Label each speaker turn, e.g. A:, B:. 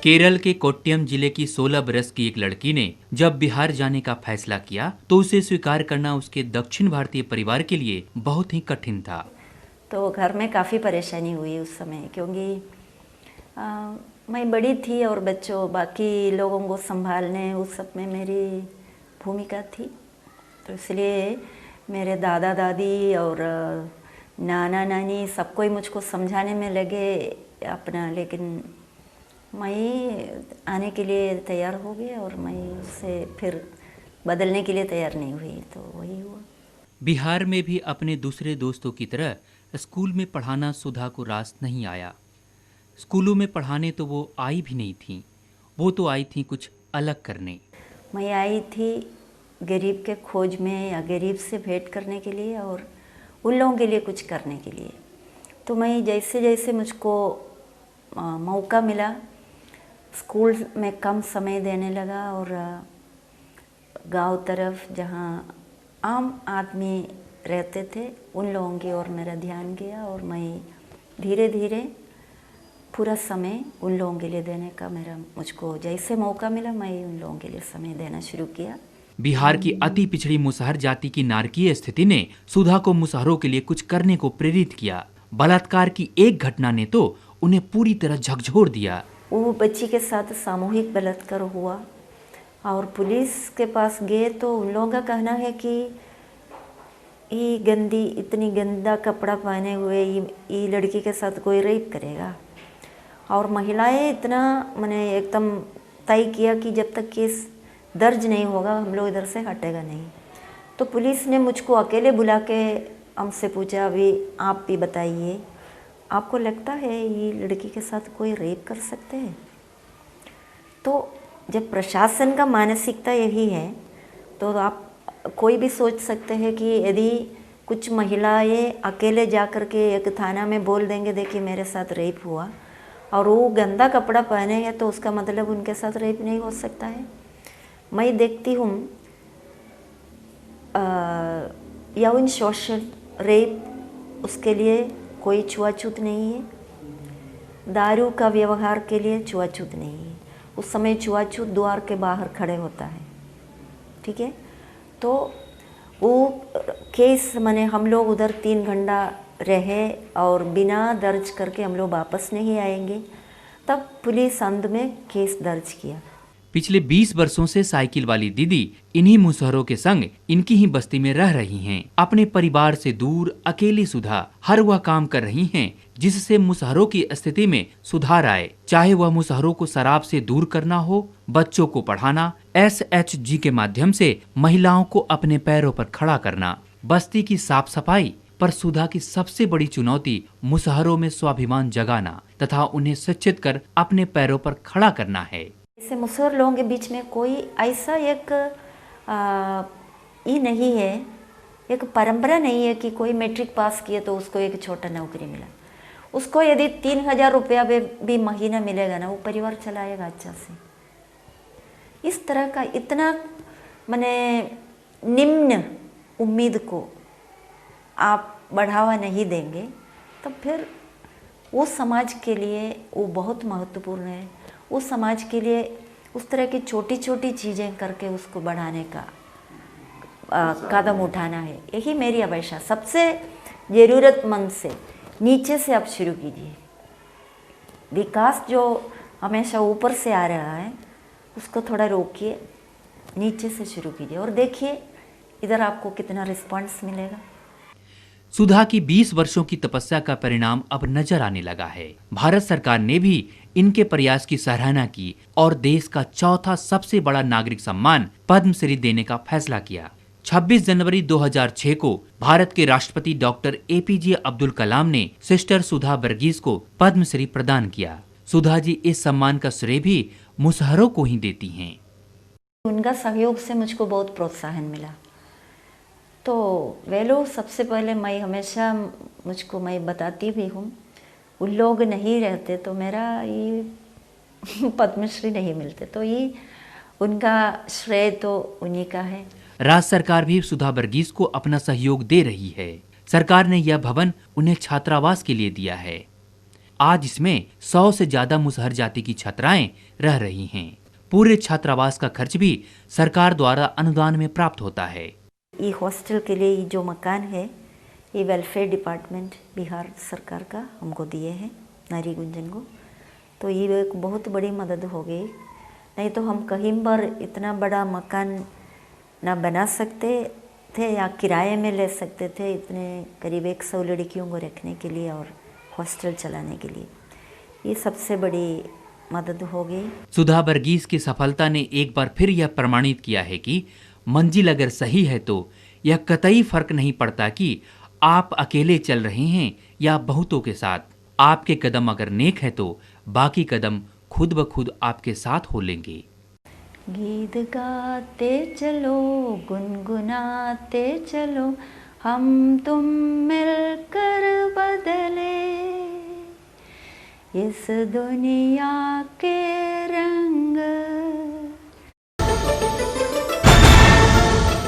A: केरल के कोट्टयम जिले की 16 बरस की एक लड़की ने जब बिहार जाने का फैसला किया तो उसे स्वीकार करना उसके दक्षिण भारतीय परिवार के लिए बहुत ही कठिन था।
B: तो घर में काफ़ी परेशानी हुई उस समय, क्योंकि मैं बड़ी थी और बच्चों बाकी लोगों को संभालने उस सब में मेरी भूमिका थी। तो इसलिए मेरे दादा दादी और नाना नानी सबको ही मुझको समझाने में लगे अपना, लेकिन मैं आने के लिए तैयार हो गई और मैं उससे फिर बदलने के लिए तैयार नहीं हुई, तो वही हुआ।
A: बिहार में भी अपने दूसरे दोस्तों की तरह स्कूल में पढ़ाना सुधा को रास नहीं आया। स्कूलों में पढ़ाने तो वो आई भी नहीं थी, वो तो आई थी कुछ अलग करने।
B: मैं आई थी गरीब के खोज में या गरीब से भेंट करने के लिए और उन लोगों के लिए कुछ करने के लिए। तो मैं जैसे जैसे मुझको मौका मिला स्कूल में कम समय देने लगा और गांव तरफ जहां आम आदमी रहते थे उन लोगों की ओर मेरा ध्यान गया और मैं धीरे धीरे पूरा समय उन लोगों के लिए देने का मुझको जैसे मौका मिला मैं उन लोगों के लिए समय देना शुरू किया।
A: बिहार की अति पिछड़ी मुसहर जाति की नारकीय स्थिति ने सुधा को मुसहरों के लिए कुछ करने को प्रेरित किया। बलात्कार की एक घटना ने तो उन्हें पूरी तरह झकझोर दिया।
B: वो बच्ची के साथ सामूहिक बलात्कार हुआ और पुलिस के पास गए तो उन लोगों का कहना है कि ये गंदी इतनी गंदा कपड़ा पहने हुए ये लड़की के साथ कोई रेप करेगा। और महिलाएं इतना मैंने एकदम तय किया कि जब तक केस दर्ज नहीं होगा हम लोग इधर से हटेगा नहीं। तो पुलिस ने मुझको अकेले बुला के हमसे पूछा, अभी आप भी बताइए, आपको लगता है ये लड़की के साथ कोई रेप कर सकते हैं? तो जब प्रशासन का मानसिकता यही है तो आप कोई भी सोच सकते हैं कि यदि कुछ महिलाएं अकेले जा कर के एक थाना में बोल देंगे देखिए मेरे साथ रेप हुआ और वो गंदा कपड़ा पहने हैं तो उसका मतलब उनके साथ रेप नहीं हो सकता है। मैं देखती हूँ यौन शोषण रेप उसके लिए कोई छुआछूत नहीं है, दारू का व्यवहार के लिए छुआछूत नहीं है। उस समय छुआछूत द्वार के बाहर खड़े होता है, ठीक है। तो वो केस माने हम लोग उधर 3 घंटा रहे और बिना दर्ज करके हम लोग वापस नहीं आएंगे, तब पुलिस अंत में केस दर्ज किया।
A: पिछले 20 वर्षों से साइकिल वाली दीदी इन्हीं मुसहरों के संग इनकी ही बस्ती में रह रही हैं। अपने परिवार से दूर अकेली सुधा हर वह काम कर रही हैं जिससे मुसहरों की स्थिति में सुधार आए, चाहे वह मुसहरों को शराब से दूर करना हो, बच्चों को पढ़ाना, SHG के माध्यम से महिलाओं को अपने पैरों पर खड़ा करना, बस्ती की साफ सफाई। पर सुधा की सबसे बड़ी चुनौती मुसहरों में स्वाभिमान जगाना तथा उन्हें शिक्षित कर अपने पैरों पर खड़ा करना है।
B: जैसे मुसहर लोगों के बीच में कोई ऐसा एक ये नहीं है, एक परंपरा नहीं है कि कोई मैट्रिक पास किए तो उसको एक छोटा नौकरी मिला। उसको यदि 3000 रुपया भी महीना मिलेगा ना, वो परिवार चलाएगा अच्छा से। इस तरह का इतना माने निम्न उम्मीद को आप बढ़ावा नहीं देंगे तब फिर वो समाज के लिए वो बहुत महत्वपूर्ण है। उस समाज के लिए उस तरह की छोटी छोटी चीज़ें करके उसको बढ़ाने का कदम उठाना है, यही मेरी अपेक्षा। सबसे ज़रूरतमंद से नीचे से आप शुरू कीजिए। विकास जो हमेशा ऊपर से आ रहा है उसको थोड़ा रोकिए, नीचे से शुरू कीजिए और देखिए इधर आपको कितना रिस्पॉन्स मिलेगा।
A: सुधा की 20 वर्षों की तपस्या का परिणाम अब नजर आने लगा है। भारत सरकार ने भी इनके प्रयास की सराहना की और देश का चौथा सबसे बड़ा नागरिक सम्मान पद्मश्री देने का फैसला किया। 26 जनवरी 2006 को भारत के राष्ट्रपति डॉक्टर APJ अब्दुल कलाम ने सिस्टर सुधा वर्गीस को पद्मश्री प्रदान किया। सुधा जी इस सम्मान का श्रेय भी मुसहरों को ही देती हैं।
B: उनका सहयोग से मुझको बहुत प्रोत्साहन मिला। तो वे लोग सबसे पहले मैं हमेशा मैं बताती भी हूँ, उन लोग नहीं रहते तो मेरा ये पद्मश्री नहीं मिलते, तो ये उनका श्रेय तो उन्हीं का है।
A: राज्य सरकार भी सुधा वर्गीस को अपना सहयोग दे रही है। सरकार ने यह भवन उन्हें छात्रावास के लिए दिया है। आज इसमें 100 से ज्यादा मुसहर जाति की छात्राएं रह रही हैं। पूरे छात्रावास का खर्च भी सरकार द्वारा अनुदान में प्राप्त होता है।
B: ये हॉस्टल के लिए जो मकान है ये वेलफेयर डिपार्टमेंट बिहार सरकार का हमको दिए हैं, नारी गुंजन को। तो ये एक बहुत बड़ी मदद हो गई, नहीं तो हम कहीं पर इतना बड़ा मकान ना बना सकते थे या किराए में ले सकते थे इतने करीब 100 लड़कियों को रखने के लिए और हॉस्टल चलाने के लिए। ये सबसे बड़ी मदद हो गई।
A: सुधा वर्गीस की सफलता ने एक बार फिर यह प्रमाणित किया है कि मंजिल अगर सही है तो यह कतई फर्क नहीं पड़ता कि आप अकेले चल रहे हैं या बहुतों के साथ। आपके कदम अगर नेक है तो बाकी कदम खुद ब खुद आपके साथ हो लेंगे।
B: गीत गाते चलो, गुनगुनाते चलो, हम तुम मिलकर बदले इस दुनिया के